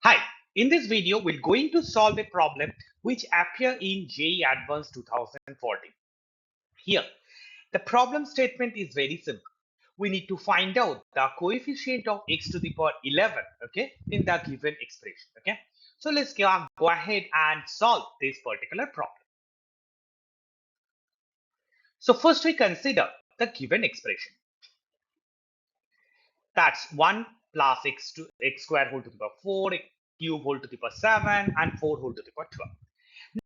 Hi, in this video, we're going to solve a problem which appear in JEE Advance 2014. Here, the problem statement is very simple. We need to find out the coefficient of x to the power 11, okay, in the given expression, okay. So let's go ahead and solve this particular problem. So first we consider the given expression. That's 1 plus x square whole to the power 4, cube whole to the power 7, and 4 whole to the power 12.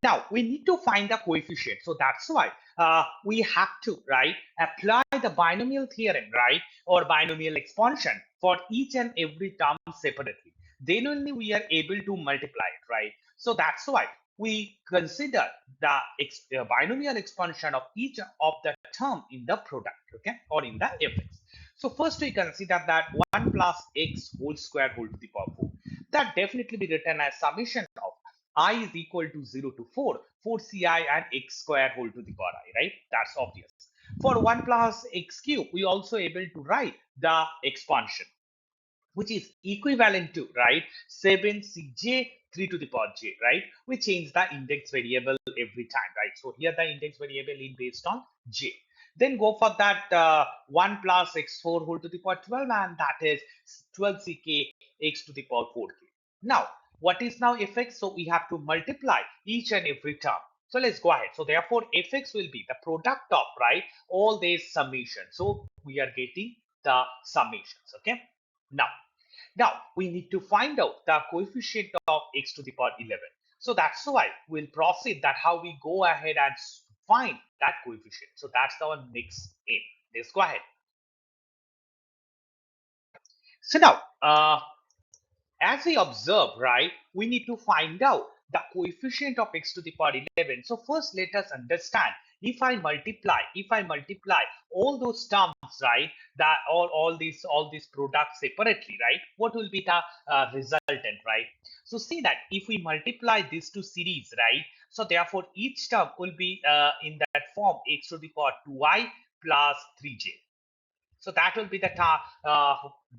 Now we need to find the coefficient. So that's why we have to, right, apply the binomial theorem, right, or binomial expansion for each and every term separately. Then only we are able to multiply it, right? So that's why we consider the binomial expansion of each of the term in the product, okay, or in the fx. So first we consider that 1 plus x whole square whole to the power 4. That definitely be written as summation of I is equal to 0 to 4, 4ci and x square whole to the power I, right? That's obvious. For 1 plus x cube, we also able to write the expansion, which is equivalent to, right, 7cj 3 to the power j, right? We change the index variable every time, right? So here the index variable is based on j. Then go for that 1 plus x4 whole to the power 12, and that is 12ck x to the power 4k. Now, what is now fx? So we have to multiply each and every term. So let's go ahead. So therefore, fx will be the product of, right, all these summations. So we are getting the summations, okay? Now we need to find out the coefficient of x to the power 11. So that's why we'll proceed that how we go ahead and find that coefficient. So that's our next aim. Let's go ahead. So now, as we observe, right, we need to find out the coefficient of x to the power 11. So first let us understand, if I multiply all those terms, right, that all these products separately, right, what will be the resultant, right? So see that if we multiply these two series, right, so therefore each term will be in that form x to the power 2i plus 3j. So that will be the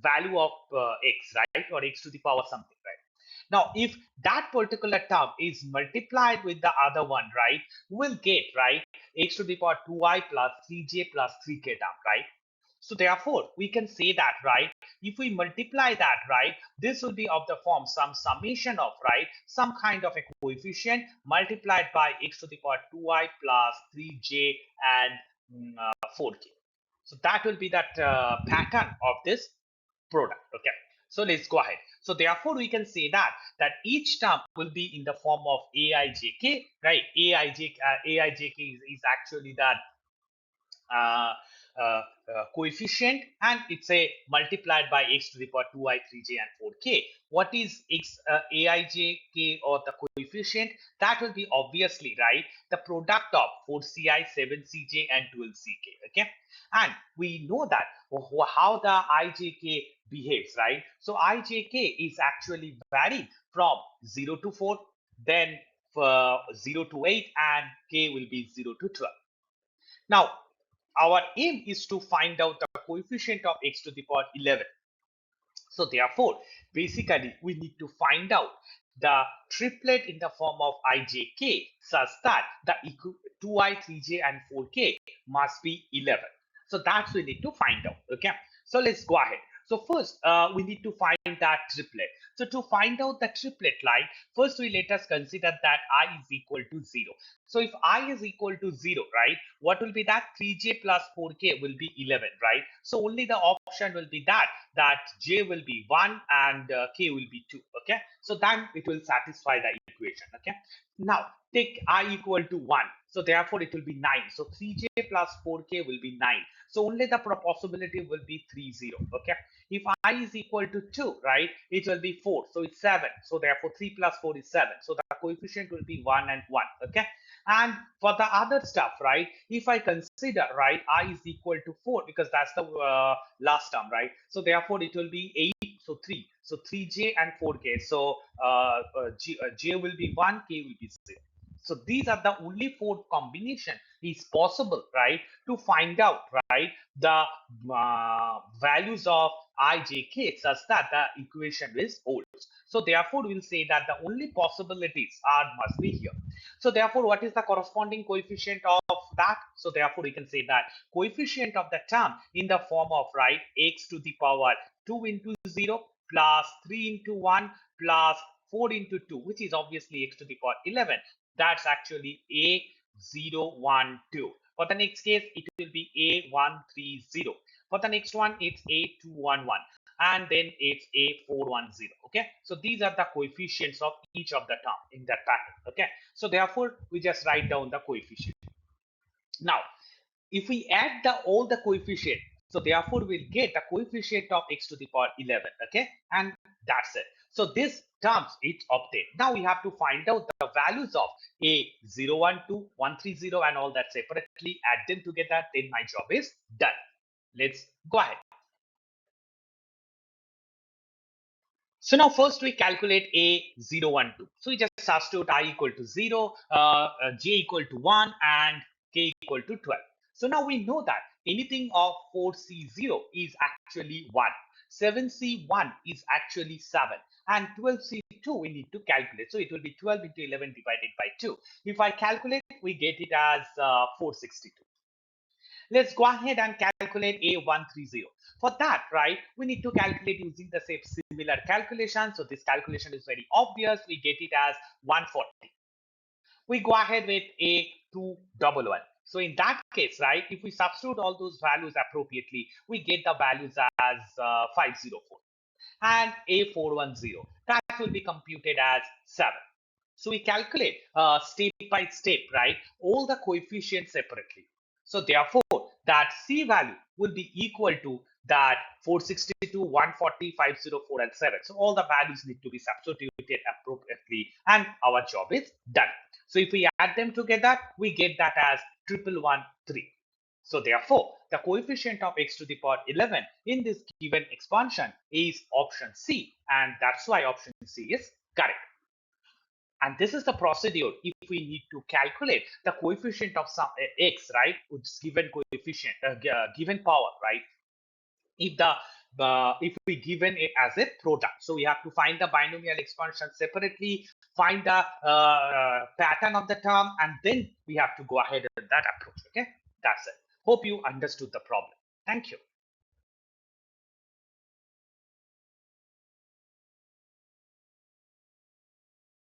value of x, right? Or x to the power something, right? Now, if that particular term is multiplied with the other one, right, we'll get, right, x to the power 2i plus 3j plus 3k term, right? So therefore, we can say that, right, if we multiply that, right, this will be of the form some summation of, right, some kind of a coefficient multiplied by x to the power 2i plus 3j and 4k. So that will be that pattern of this product. Okay. So let's go ahead. So therefore, we can say that each term will be in the form of aijk, right? Aijk is actually that uh, coefficient, and it's a multiplied by x to the power 2i 3j and 4k. What is x aijk or the coefficient? That will be obviously, right, the product of 4ci 7cj and 12ck. Okay, and we know that how the ijk behaves, right? So ijk is actually varied from 0 to 4, then 0 to 8, and k will be 0 to 12. Now, our aim is to find out the coefficient of x to the power 11. So therefore, basically, we need to find out the triplet in the form of ijk such that the 2i, 3j, and 4k must be 11. So that's we need to find out. Okay. So let's go ahead. So first, we need to find that triplet. So to find out the triplet, like first we let us consider that I is equal to 0. So if I is equal to 0, right, what will be that? 3j plus 4k will be 11, right? So only the option will be that j will be 1 and k will be 2. Okay, so then it will satisfy the equation. Okay, now take I equal to 1, so therefore it will be 9. So 3j plus 4k will be 9. So only the possibility will be 30. Okay, if I is equal to 2, right, it will be 4, so it's 7. So therefore 3 plus 4 is 7. So the coefficient will be 1 and 1. Okay, and for the other stuff, right, if I consider, right, I is equal to 4, because that's the last term, right? So therefore it will be 8, so 3. So 3j and 4k. So j will be 1, k will be 0. So these are the only four combination is possible, right, to find out, right, the values of ijk such that the equation is holds. So therefore, we'll say that the only possibilities are must be here. So therefore, what is the corresponding coefficient of that? So therefore, we can say that coefficient of the term in the form of, right, x to the power 2 into 0 plus 3 into 1 plus 4 into 2, which is obviously x to the power 11. That's actually A012. For the next case, it will be A130. For the next one, it's A211. And then it's A410. Okay, so these are the coefficients of each of the term in that pattern. Okay, so therefore we just write down the coefficient. Now if we add all the coefficient, so therefore we'll get the coefficient of x to the power 11. Okay, and that's it. So this terms it's obtained. Now we have to find out the values of A012, 130 and all that separately, add them together, then my job is done. Let's go ahead. So now first we calculate A012. So we just substitute I equal to 0, J equal to 1 and K equal to 12. So now we know that anything of 4C0 is actually 1. 7C1 is actually 7. And 12C2 we need to calculate. So it will be 12 into 11 divided by 2. If I calculate, we get it as 462. Let's go ahead and calculate A130. For that, right, we need to calculate using the same similar calculation. So this calculation is very obvious. We get it as 140. We go ahead with A211. So in that case, right, if we substitute all those values appropriately, we get the values as 504. And A410, that will be computed as 7. So we calculate step by step, right, all the coefficients separately. So therefore, that C value will be equal to that 462, 140, 504, and 7. So all the values need to be substituted appropriately, and our job is done. So if we add them together, we get that as 1113. So therefore, the coefficient of x to the power 11 in this given expansion is option C, and that's why option C is correct. And this is the procedure if we need to calculate the coefficient of some x, right, which is given coefficient, given power, right? If the if we given it as a product, so we have to find the binomial expansion separately, find the pattern of the term, and then we have to go ahead with that approach. Okay, that's it. Hope you understood the problem. Thank you.